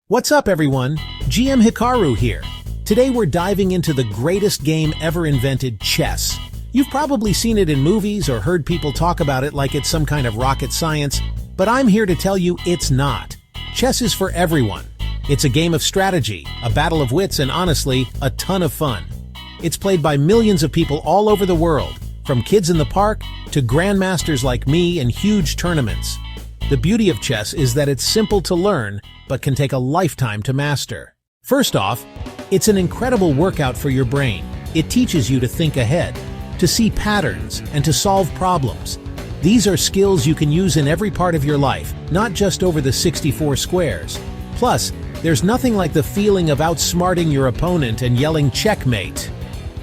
What's up, everyone? GM Hikaru here. Today we're diving into the greatest game ever invented, chess. You've probably seen it in movies or heard people talk about it like it's some kind of rocket science, but I'm here to tell you it's not. Chess is for everyone. It's a game of strategy, a battle of wits, and honestly, a ton of fun. It's played by millions of people all over the world, from kids in the park to grandmasters like me in huge tournaments. The beauty of chess is that it's simple to learn, but can take a lifetime to master. First off, it's an incredible workout for your brain. It teaches you to think ahead, to see patterns, and to solve problems. These are skills you can use in every part of your life, not just over the 64 squares. Plus, there's nothing like the feeling of outsmarting your opponent and yelling checkmate.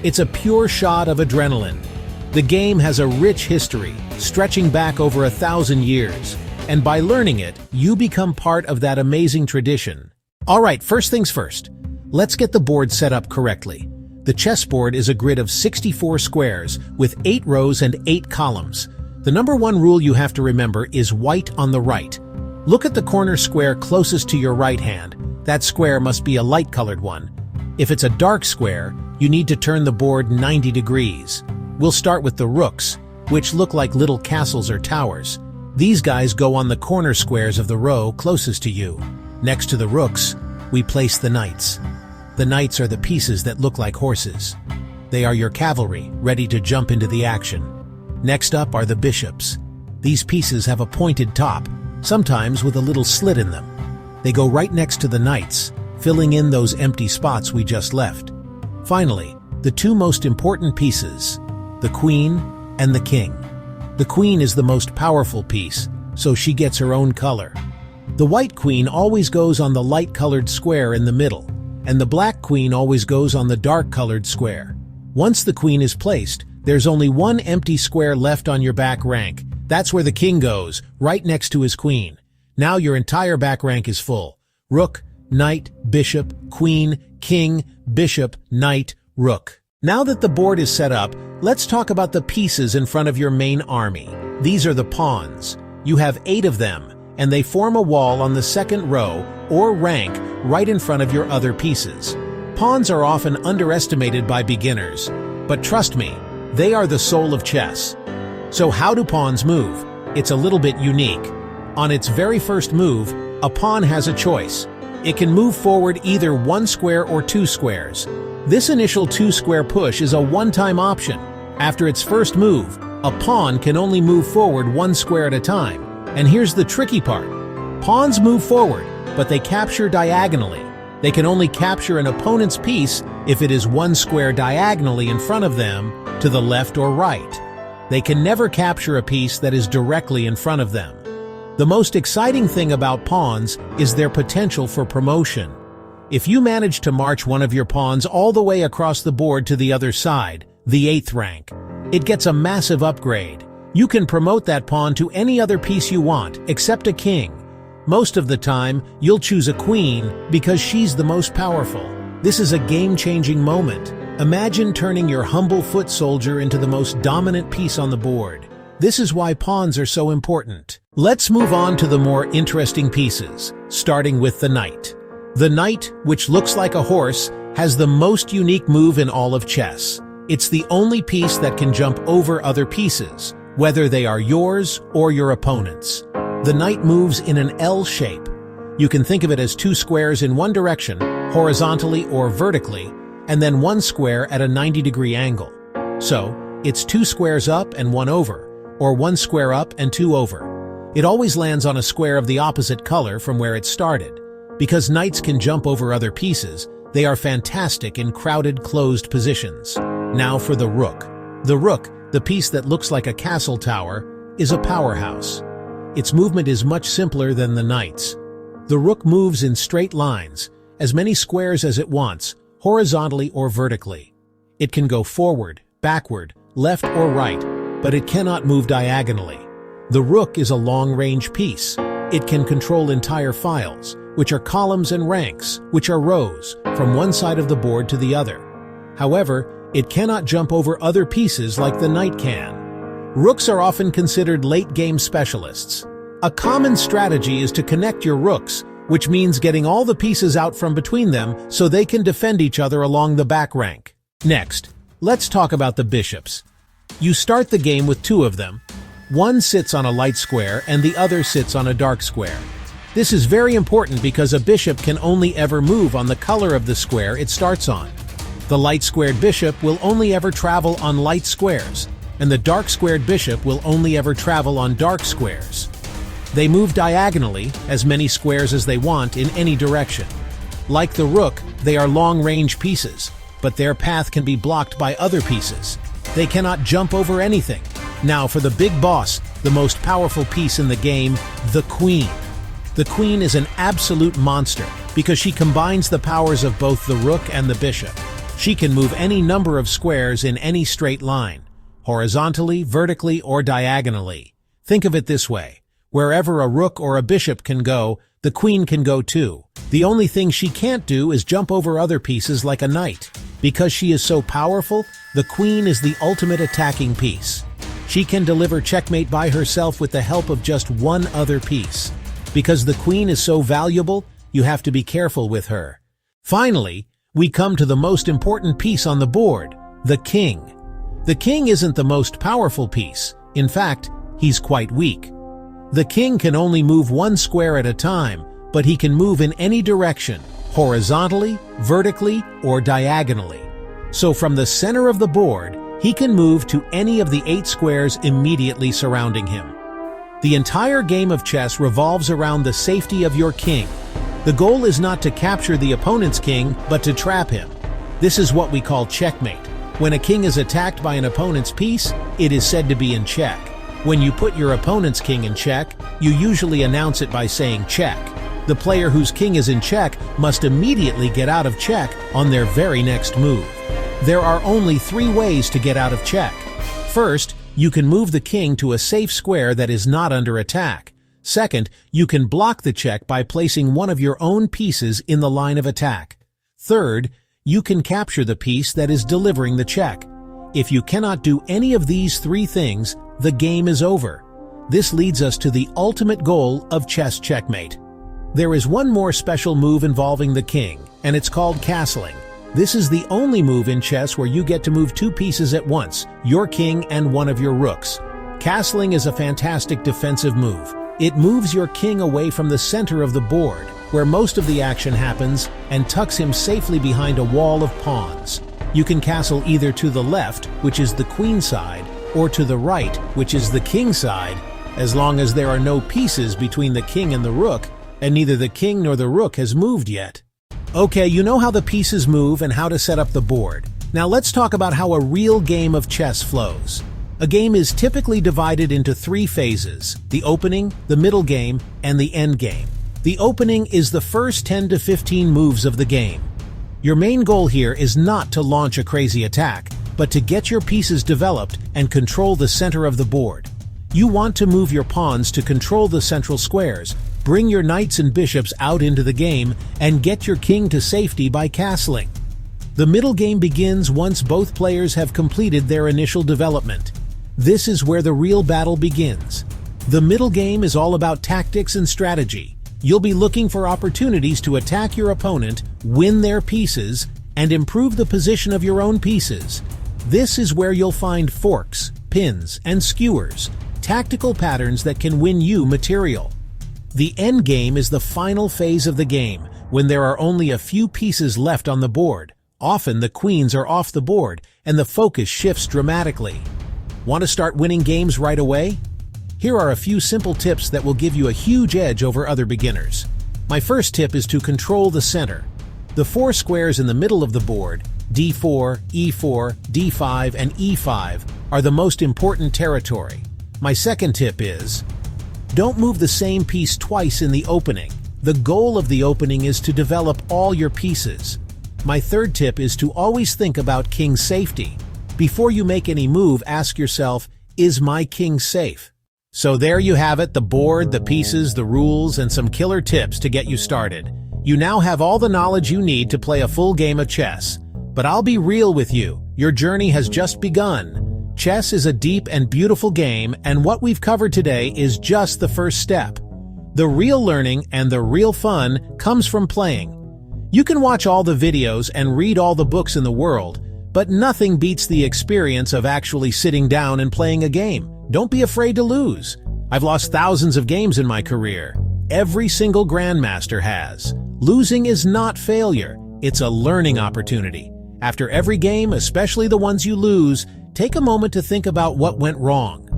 It's a pure shot of adrenaline. The game has a rich history, stretching back over 1,000 years. And by learning it, you become part of that amazing tradition. Alright, first things first. Let's get the board set up correctly. The chessboard is a grid of 64 squares with 8 rows and 8 columns. The number one rule you have to remember is white on the right. Look at the corner square closest to your right hand. That square must be a light-colored one. If it's a dark square, you need to turn the board 90 degrees. We'll start with the rooks, which look like little castles or towers. These guys go on the corner squares of the row closest to you. Next to the rooks, we place the knights. The knights are the pieces that look like horses. They are your cavalry, ready to jump into the action. Next up are the bishops. These pieces have a pointed top, sometimes with a little slit in them. They go right next to the knights, filling in those empty spots we just left. Finally, the two most important pieces, the queen and the king. The queen is the most powerful piece, so she gets her own color. The white queen always goes on the light-colored square in the middle, and the black queen always goes on the dark-colored square. Once the queen is placed, there's only one empty square left on your back rank. That's where the king goes, right next to his queen. Now your entire back rank is full. Rook, knight, bishop, queen, king, bishop, knight, rook. Now that the board is set up, let's talk about the pieces in front of your main army. These are the pawns. You have 8 of them, and they form a wall on the second row, or rank, right in front of your other pieces. Pawns are often underestimated by beginners, but trust me, they are the soul of chess. So how do pawns move? It's a little bit unique. On its very first move, a pawn has a choice. It can move forward either 1 square or 2 squares. This initial 2-square push is a one-time option. After its first move, a pawn can only move forward 1 square at a time. And here's the tricky part. Pawns move forward, but they capture diagonally. They can only capture an opponent's piece if it is 1 square diagonally in front of them, to the left or right. They can never capture a piece that is directly in front of them. The most exciting thing about pawns is their potential for promotion. If you manage to march one of your pawns all the way across the board to the other side, the 8th rank, it gets a massive upgrade. You can promote that pawn to any other piece you want, except a king. Most of the time, you'll choose a queen because she's the most powerful. This is a game-changing moment. Imagine turning your humble foot soldier into the most dominant piece on the board. This is why pawns are so important. Let's move on to the more interesting pieces, starting with the knight. The knight, which looks like a horse, has the most unique move in all of chess. It's the only piece that can jump over other pieces, whether they are yours or your opponent's. The knight moves in an L shape. You can think of it as 2 squares in one direction, horizontally or vertically, and then 1 square at a 90-degree angle. So, it's 2 squares up and 1 over, or 1 square up and 2 over. It always lands on a square of the opposite color from where it started. Because knights can jump over other pieces, they are fantastic in crowded, closed positions. Now for the rook. The rook, the piece that looks like a castle tower, is a powerhouse. Its movement is much simpler than the knight's. The rook moves in straight lines, as many squares as it wants, horizontally or vertically. It can go forward, backward, left or right, but it cannot move diagonally. The rook is a long-range piece. It can control entire files, which are columns, and ranks, which are rows, from one side of the board to the other. However, it cannot jump over other pieces like the knight can. Rooks are often considered late-game specialists. A common strategy is to connect your rooks which means getting all the pieces out from between them so they can defend each other along the back rank. Next, let's talk about the bishops. You start the game with two of them. One sits on a light square and the other sits on a dark square. This is very important because a bishop can only ever move on the color of the square it starts on. The light-squared bishop will only ever travel on light squares, and the dark-squared bishop will only ever travel on dark squares. They move diagonally, as many squares as they want in any direction. Like the rook, they are long-range pieces, but their path can be blocked by other pieces. They cannot jump over anything. Now for the big boss, the most powerful piece in the game, the queen. The queen is an absolute monster because she combines the powers of both the rook and the bishop. She can move any number of squares in any straight line, horizontally, vertically, or diagonally. Think of it this way. Wherever a rook or a bishop can go, the queen can go too. The only thing she can't do is jump over other pieces like a knight. Because she is so powerful, the queen is the ultimate attacking piece. She can deliver checkmate by herself with the help of just one other piece. Because the queen is so valuable, you have to be careful with her. Finally, we come to the most important piece on the board, the king. The king isn't the most powerful piece. In fact, he's quite weak. The king can only move one square at a time, but he can move in any direction, horizontally, vertically, or diagonally. So from the center of the board, he can move to any of the 8 squares immediately surrounding him. The entire game of chess revolves around the safety of your king. The goal is not to capture the opponent's king, but to trap him. This is what we call checkmate. When a king is attacked by an opponent's piece, it is said to be in check. When you put your opponent's king in check, you usually announce it by saying check. The player whose king is in check must immediately get out of check on their very next move. There are only 3 ways to get out of check. First, you can move the king to a safe square that is not under attack. Second, you can block the check by placing one of your own pieces in the line of attack. Third, you can capture the piece that is delivering the check. If you cannot do any of these 3 things, the game is over. This leads us to the ultimate goal of chess checkmate. There is one more special move involving the king, and it's called castling. This is the only move in chess where you get to move 2 pieces at once, your king and one of your rooks. Castling is a fantastic defensive move. It moves your king away from the center of the board, where most of the action happens, and tucks him safely behind a wall of pawns. You can castle either to the left, which is the queen side, or to the right, which is the king side, as long as there are no pieces between the king and the rook, and neither the king nor the rook has moved yet. Okay, you know how the pieces move and how to set up the board. Now let's talk about how a real game of chess flows. A game is typically divided into 3 phases: the opening, the middle game, and the end game. The opening is the first 10 to 15 moves of the game. Your main goal here is not to launch a crazy attack, but to get your pieces developed and control the center of the board. You want to move your pawns to control the central squares, bring your knights and bishops out into the game, and get your king to safety by castling. The middle game begins once both players have completed their initial development. This is where the real battle begins. The middle game is all about tactics and strategy. You'll be looking for opportunities to attack your opponent, win their pieces, and improve the position of your own pieces. This is where you'll find forks, pins, and skewers, tactical patterns that can win you material. The end game is the final phase of the game, when there are only a few pieces left on the board. Often the queens are off the board, and the focus shifts dramatically. Want to start winning games right away? Here are a few simple tips that will give you a huge edge over other beginners. My first tip is to control the center. The 4 squares in the middle of the board, d4, e4, d5, and e5, are the most important territory. My second tip is, don't move the same piece twice in the opening. The goal of the opening is to develop all your pieces. My third tip is to always think about king safety. Before you make any move, ask yourself, is my king safe? So there you have it, the board, the pieces, the rules, and some killer tips to get you started. You now have all the knowledge you need to play a full game of chess. But I'll be real with you, your journey has just begun. Chess is a deep and beautiful game, and what we've covered today is just the first step. The real learning and the real fun comes from playing. You can watch all the videos and read all the books in the world, but nothing beats the experience of actually sitting down and playing a game. Don't be afraid to lose. I've lost thousands of games in my career. Every single grandmaster has. Losing is not failure, it's a learning opportunity. After every game, especially the ones you lose, take a moment to think about what went wrong.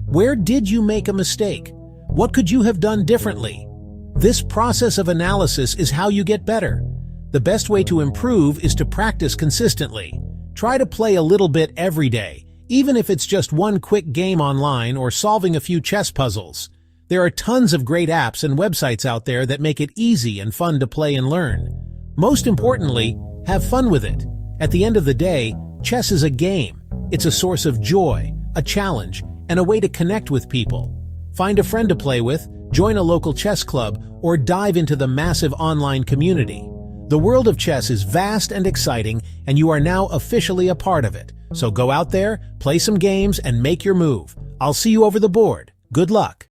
Where did you make a mistake? What could you have done differently? This process of analysis is how you get better. The best way to improve is to practice consistently. Try to play a little bit every day, even if it's just one quick game online or solving a few chess puzzles. There are tons of great apps and websites out there that make it easy and fun to play and learn. Most importantly, have fun with it. At the end of the day, chess is a game. It's a source of joy, a challenge, and a way to connect with people. Find a friend to play with, join a local chess club, or dive into the massive online community. The world of chess is vast and exciting, and you are now officially a part of it. So go out there, play some games, and make your move. I'll see you over the board. Good luck.